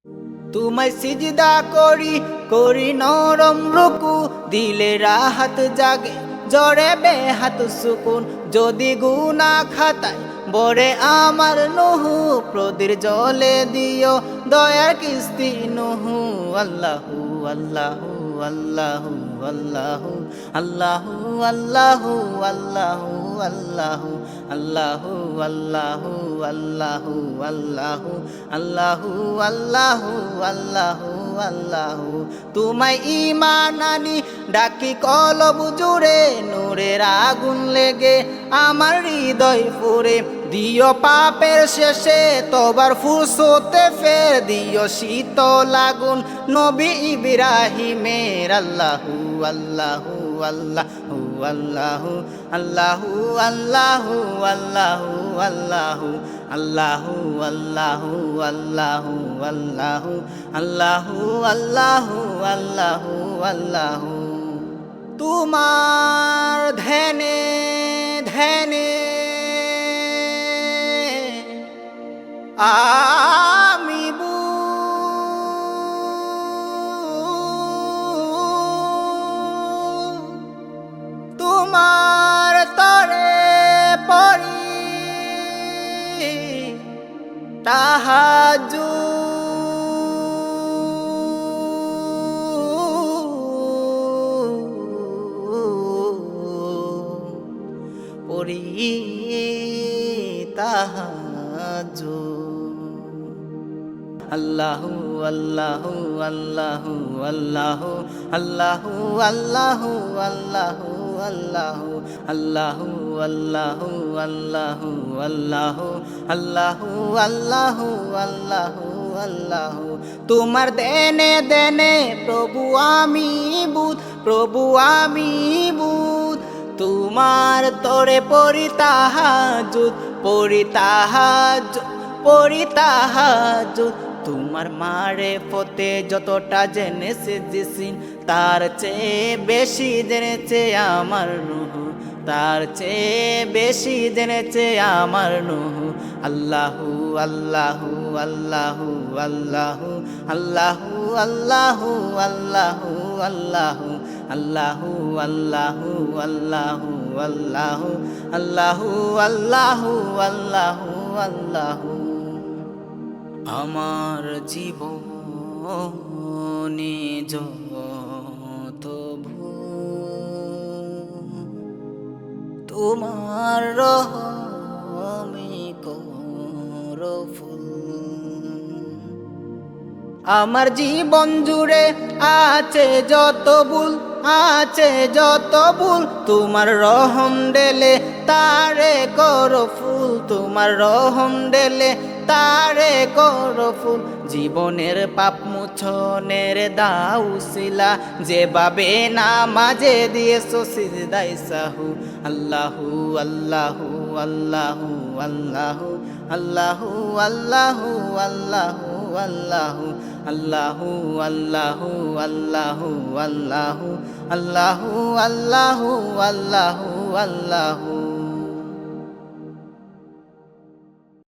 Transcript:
তোমায় সিজদা করি করি নরম রুকু, দিলে রাহাত জাগে জরে বেহাত সুকুন। যদি গুনা খাতায় বরে আমার নহু, প্রদীর জলে দিও দয়ার কিস্তি নহু। আল্লাহু আল্লাহু আল্লাহু আল্লাহু আল্লাহু আল্লাহু আল্লাহু আল্লাহু আল্লাহু আল্লাহু আল্লাহু আল্লাহু আল্লাহু আল্লাহু আল্লাহু আল্লাহু। তোমায় ঈমান আনি ডাকি কলব জুড়ে, নূরের আগুন লেগে আমার হৃদয় পুরে। দিও পাপের শেষে তবার ফুরসতে ফের, দিও শীতল আগুন নবী ইব্রাহিমের। আল্লাহু আল্লাহু আল্লাহু আল্লাহু আল্লাহু আল্লাহু আল্লাহু আল্লাহু আল্লাহু আল্লাহু আল্লাহু আল্লাহু আল্লাহু আল্লাহু আল্লাহু আল্লাহু। তোমার ধ্যানে ধ্যানে আমি তোমার তরে পড়ি তাহাজ্জুদ, পড়ি তাহাজ্জুদ। আল্লাহু আল্লাহু আল্লাহু আল্লাহু আল্লাহু আল্লাহু আল্লাহু আল্লাহু আল্লাহু আল্লাহু আল্লাহু আল্লাহু আল্লাহু আল্লাহু আল্লাহু আল্লাহু। তোমার দেনে দেনে প্রভু আমি বুধ, প্রভু আমি বুধ। তোমার তোরে পড়ি তাহাজ্জুদ, পড়ি তাহাজ্জুদ, পড়ি তাহাজ্জুদ। তোমার মারেফতে যতটা জেনেছে জিসিন, তার চেয়ে বেশি জেনেছে আমার রূহ, তার চেয়ে বেশি জেনেছে আমার রূহ। আল্লাহু আল্লাহু আল্লাহু আল্লাহু আল্লাহু আল্লাহু আল্লাহু আল্লাহু আল্লাহু আল্লাহু আল্লাহু আল্লাহু আল্লাহু আল্লাহু আল্লাহু আল্লাহু। আমার জীবনে যত ভুল, তোমার রহমে করো ফুল। আমার জীবন জুড়ে আছে যত ভুল, আছে যত ভুল, তোমার রহম ডেলে তারে করো ফুল, তোমার রহম ডেলে তারে করো ফুল। জীবনের পাপ মুছনের দাও শিলা, যেভাবে নামাজে দিয়েছো সিজদায় সাহু। আল্লাহু আল্লাহু আল্লাহু আল্লাহু আল্লাহু আল্লাহু আল্লাহু আল্লাহু আল্লাহু আল্লাহু আল্লাহু আল্লাহু আল্লাহু আল্লাহু আল্লাহু আল্লাহু।